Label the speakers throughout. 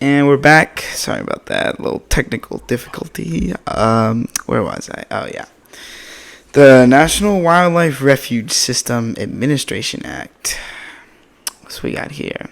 Speaker 1: And we're back. Sorry about that. A little technical difficulty. Where was I? Oh, yeah. The National Wildlife Refuge System Administration Act. What's we got here?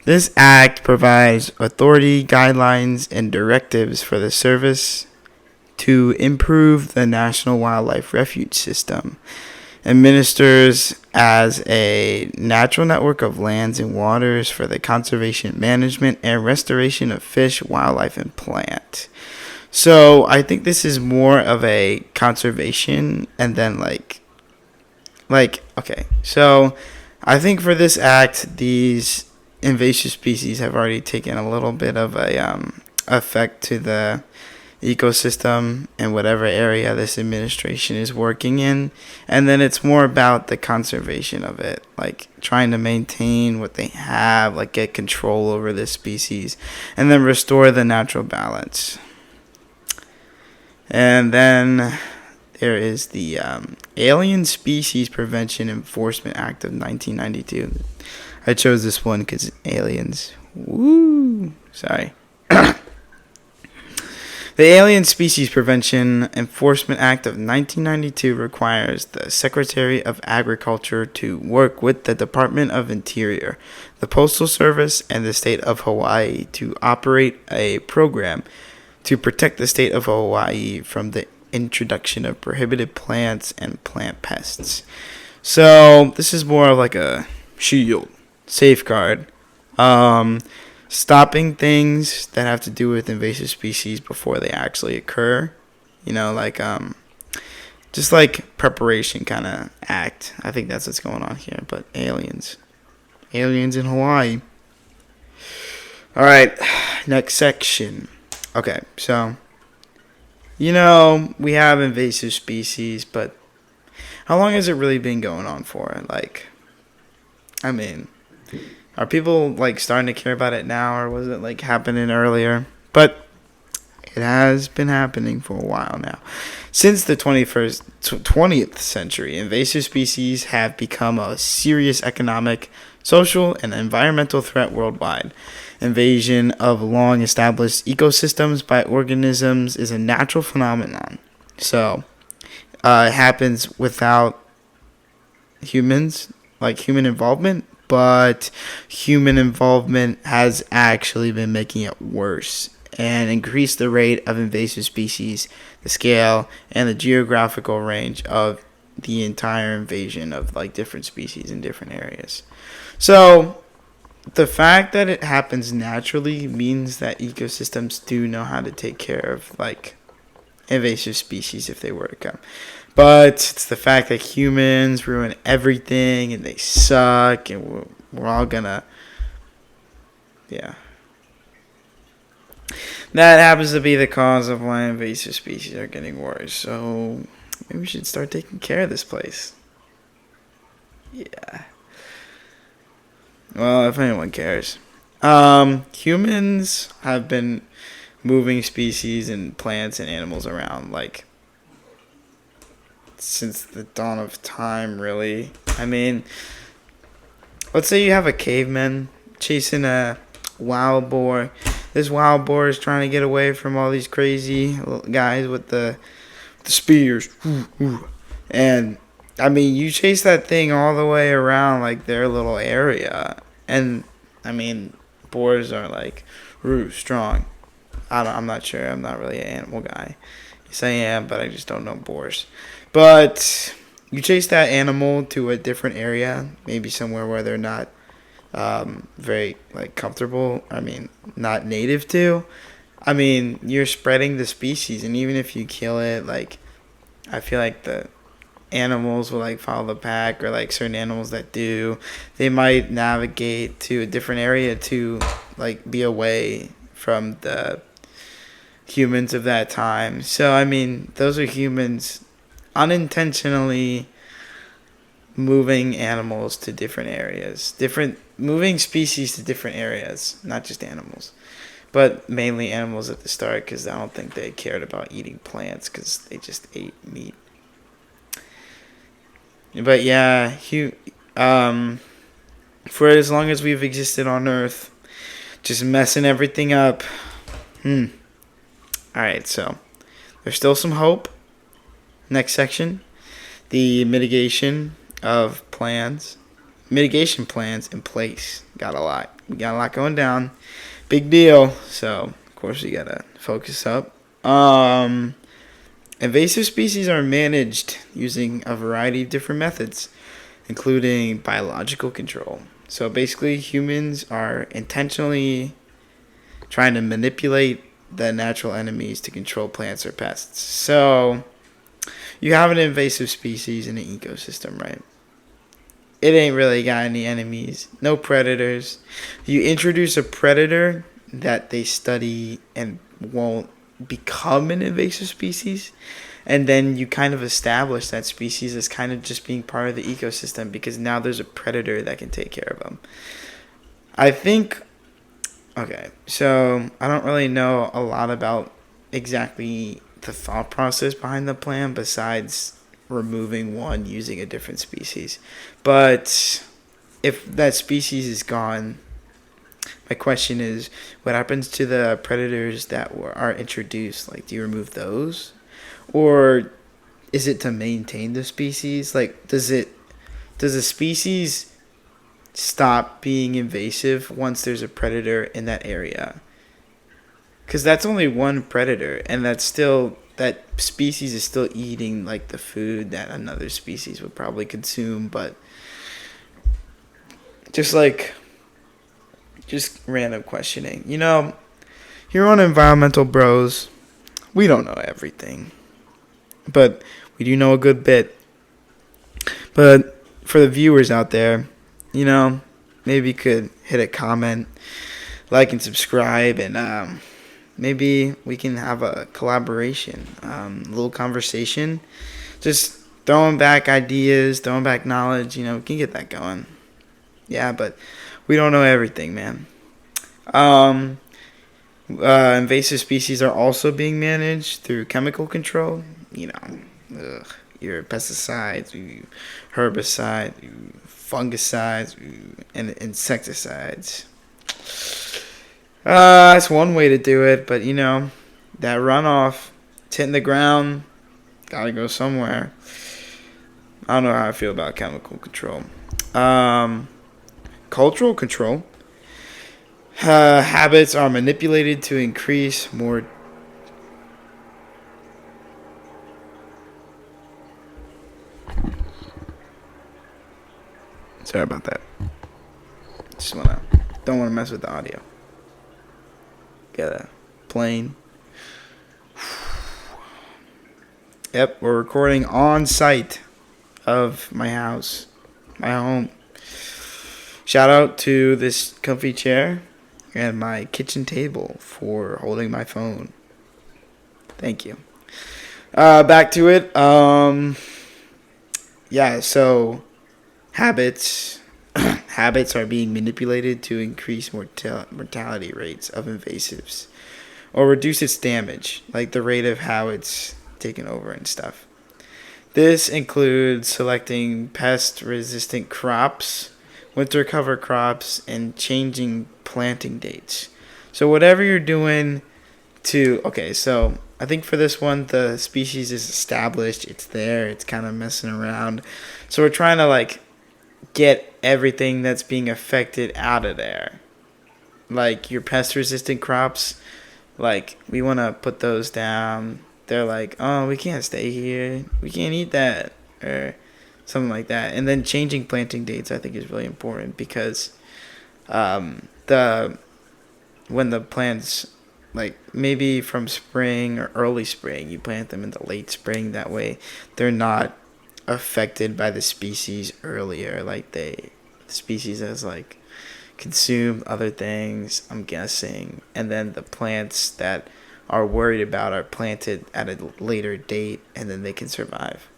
Speaker 1: This act provides authority, guidelines, and directives for the service to improve the National Wildlife Refuge System. Administers as a natural network of lands and waters for the conservation, management, and restoration of fish, wildlife, and plant. So I think this is more of a conservation, and then okay. So I think for this act, these invasive species have already taken a little bit of a effect to the ecosystem in whatever area this administration is working in, and then it's more about the conservation of it, like trying to maintain what they have, like get control over this species, and then restore the natural balance. And then there is the Alien Species Prevention Enforcement Act of 1992. I chose this one because aliens. Woo! Sorry. The Alien Species Prevention Enforcement Act of 1992 requires the Secretary of Agriculture to work with the Department of Interior, the Postal Service, and the state of Hawaii to operate a program to protect the state of Hawaii from the introduction of prohibited plants and plant pests. So this is more of like a shield, safeguard, stopping things that have to do with invasive species before they actually occur. Just like preparation kind of act. I think that's what's going on here. But aliens in Hawaii. All right, next section. Okay, so we have invasive species, but how long has it really been going on for? Are people starting to care about it now, or was it happening earlier? But it has been happening for a while now. Since the 20th century, invasive species have become a serious economic, social, and environmental threat worldwide. Invasion of long-established ecosystems by organisms is a natural phenomenon. So, it happens without humans, human involvement, but human involvement has actually been making it worse and increased the rate of invasive species, the scale, and the geographical range of the entire invasion of different species in different areas. So the fact that it happens naturally means that ecosystems do know how to take care of invasive species if they were to come. But it's the fact that humans ruin everything and they suck, and we're all gonna, yeah. That happens to be the cause of why invasive species are getting worse. So maybe we should start taking care of this place. Yeah. Well, if anyone cares. Humans have been moving species and plants and animals around since the dawn of time, really. Let's say you have a caveman chasing a wild boar. This wild boar is trying to get away from all these crazy guys with the spears. And you chase that thing all the way around their little area. And boars are strong. I'm not sure. I'm not really an animal guy. Yes, I am, but I just don't know boars. But you chase that animal to a different area, maybe somewhere where they're not very comfortable. Not native to. You're spreading the species, and even if you kill it, I feel like the animals will follow the pack, or certain animals that do, they might navigate to a different area to be away from the humans of that time. So those are humans unintentionally moving animals to different areas, moving species to different areas, not just animals, but mainly animals at the start, because I don't think they cared about eating plants, because they just ate meat. But yeah, for as long as we've existed on Earth, just messing everything up. Alright, so there's still some hope. Next section, the mitigation plans in place. Got a lot. We got a lot going down. Big deal. So, of course, we got to focus up. Invasive species are managed using a variety of different methods, including biological control. So basically, humans are intentionally trying to manipulate the natural enemies to control plants or pests. So you have an invasive species in an ecosystem, right? It ain't really got any enemies, no predators. You introduce a predator that they study and won't become an invasive species, and then you kind of establish that species as kind of just being part of the ecosystem because now there's a predator that can take care of them. I think, okay, so I don't really know a lot about exactly the thought process behind the plan besides removing one using a different species. But if that species is gone, my question is, what happens to the predators that are introduced? Like, do you remove those? Or is it to maintain the species? Like, does a species stop being invasive once there's a predator in that area? Because that's only one predator, and that species is still eating like the food that another species would probably consume. But just random questioning. Here on Environmental Bros, we don't know everything, but we do know a good bit. But for the viewers out there, maybe you could hit a comment, like and subscribe, and maybe we can have a collaboration, a little conversation, just throwing back ideas, throwing back knowledge. We can get that going. Yeah, but we don't know everything, man. Invasive species are also being managed through chemical control. Your pesticides, herbicides, fungicides, and insecticides. That's one way to do it, but that runoff, it's hitting the ground, gotta go somewhere. I don't know how I feel about chemical control. Cultural control. Habits are manipulated to increase more. Sorry about that. Don't want to mess with the audio. Got a plane. Yep, we're recording on site of my house, my home. Shout out to this comfy chair and my kitchen table for holding my phone. Thank you. Back to it. So habits are being manipulated to increase mortality rates of invasives or reduce its damage, like the rate of how it's taken over and stuff. This includes selecting pest-resistant crops, winter cover crops, and changing planting dates. So whatever you're doing so I think for this one, the species is established. It's there. It's kind of messing around. So we're trying to get everything that's being affected out of there. Like your pest-resistant crops, we want to put those down. They're like, oh, we can't stay here. We can't eat that. Or something like that. And then changing planting dates, I think, is really important because when the plants, maybe from spring or early spring, you plant them in the late spring. That way they're not affected by the species earlier. The species has consumed other things, I'm guessing. And then the plants that are worried about are planted at a later date, and then they can survive.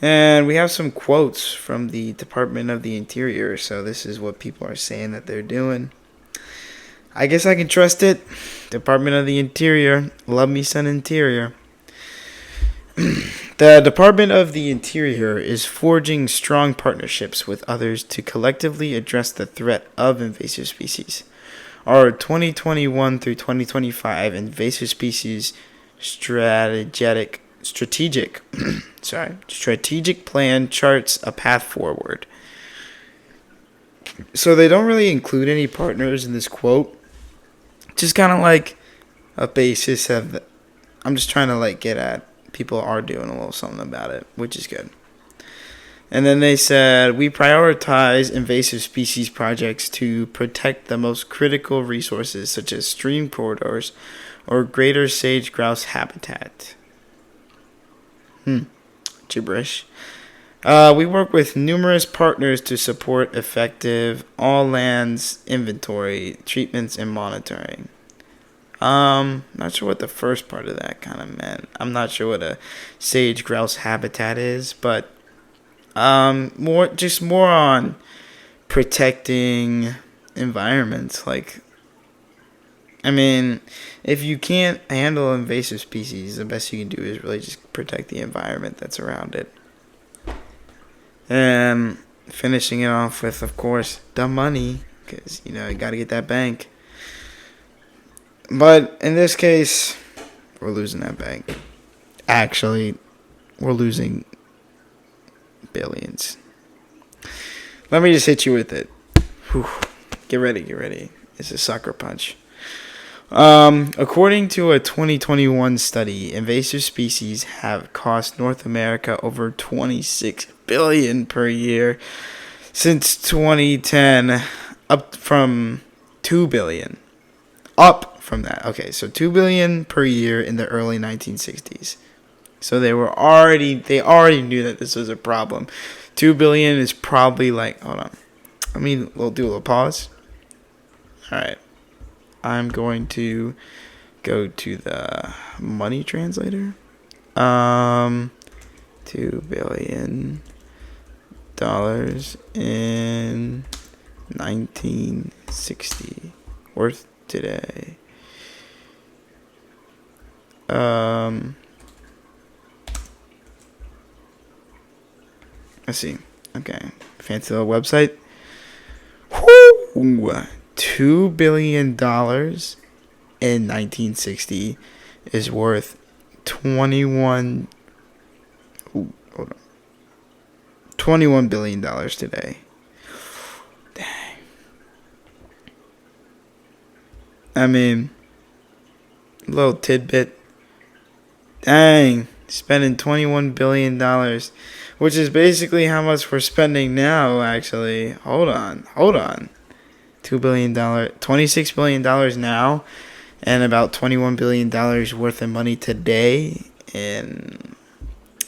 Speaker 1: And we have some quotes from the Department of the Interior. So this is what people are saying that they're doing. I guess I can trust it. Department of the Interior. Love me some Interior. The The Department of the Interior is forging strong partnerships with others to collectively address the threat of invasive species. Our 2021 through 2025 invasive species strategic strategic plan charts a path forward. So they don't really include any partners in this quote. Just kind of like a basis of I'm just trying to like get at people are doing a little something about it, which is good. And then they said, we prioritize invasive species projects to protect the most critical resources such as stream corridors or greater sage grouse habitat. Gibberish. We work with numerous partners to support effective all lands inventory, treatments, and monitoring. Not sure what the first part of that kind of meant. I'm not sure what a sage grouse habitat is, but more on protecting environments. Like, I mean, if you can't handle invasive species, the best you can do is really just protect the environment that's around it. And finishing it off with, of course, the money, because you got to get that bank. But in this case, we're losing that bank. Actually, we're losing billions. Let me just hit you with it. Whew. Get ready. It's a sucker punch. According to a 2021 study, invasive species have cost North America over $26 billion per year since 2010, up from $2 billion. Up from that. Okay, so $2 billion per year in the early 1960s. So they already knew that this was a problem. $2 billion is probably like, hold on. We'll do a little pause. All right. I'm going to go to the money translator. $2 billion in 1960 worth today. Let's see. Okay. Fancy little website. Woo! $2 billion in 1960 is worth $21 billion today. Dang. Little tidbit. Dang. Spending $21 billion, which is basically how much we're spending now, actually. Hold on. $2 billion, $26 billion now, and about $21 billion worth of money today in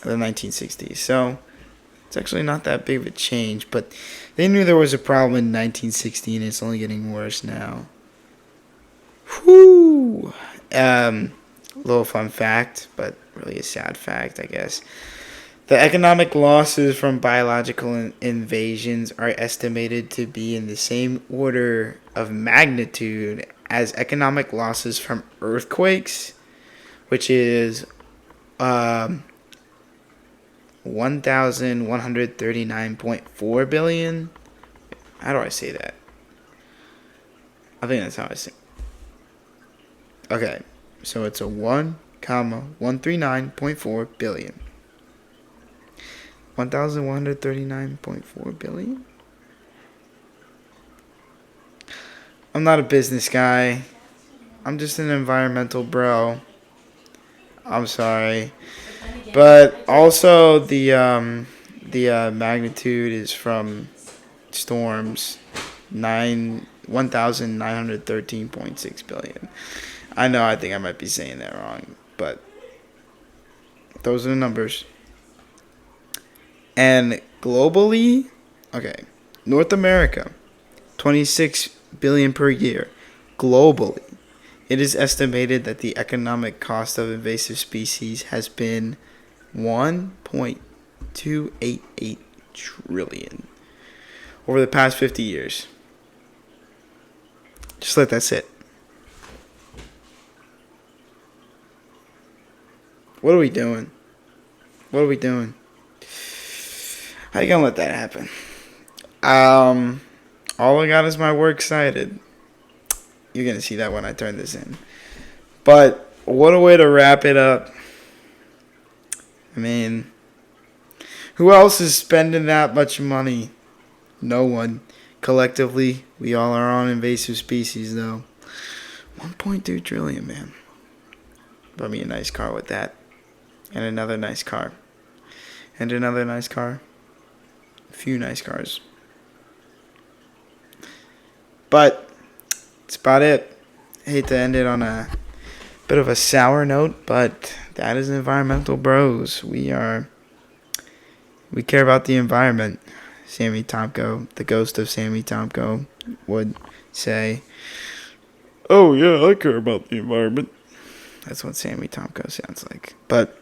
Speaker 1: the 1960s. So it's actually not that big of a change, but they knew there was a problem in 1960, and it's only getting worse now. Whoo! Little fun fact, but really a sad fact, I guess. The economic losses from biological invasions are estimated to be in the same order of magnitude as economic losses from earthquakes, which is 1,139.4 billion. How do I say that? I think that's how I say it. Okay, so it's a 1,139.4 billion. 1,139.4 billion? I'm not a business guy. I'm just an environmental bro. I'm sorry. But also the magnitude is from storms 1,913.6 billion. I think I might be saying that wrong, but those are the numbers. And globally, okay, North America, 26 billion per year. Globally, it is estimated that the economic cost of invasive species has been 1.288 trillion over the past 50 years. Just let that sit. What are we doing? What are we doing? How you gonna let that happen? All I got is my works cited. You're gonna see that when I turn this in. But what a way to wrap it up. I mean, who else is spending that much money? No one. Collectively, we all are on invasive species, though. 1.2 trillion, man. Bought me a nice car with that. And another nice car. And another nice car. A few nice cars. But that's about it. I hate to end it on a bit of a sour note, but that is Environmental Bros. We care about the environment. Sammy Tomko, the ghost of Sammy Tomko, would say, "Oh yeah, I care about the environment." That's what Sammy Tomko sounds like. But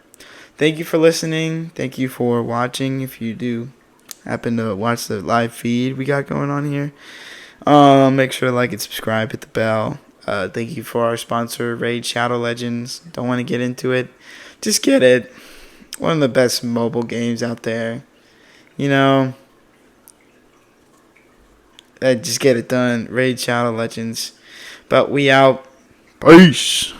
Speaker 1: thank you for listening. Thank you for watching. If you do happen to watch the live feed we got going on here, make sure to like and subscribe, hit the bell. Thank you for our sponsor, Raid Shadow Legends. Don't want to get into it. Just get it. One of the best mobile games out there. You know, just get it done. Raid Shadow Legends. But we out. Peace.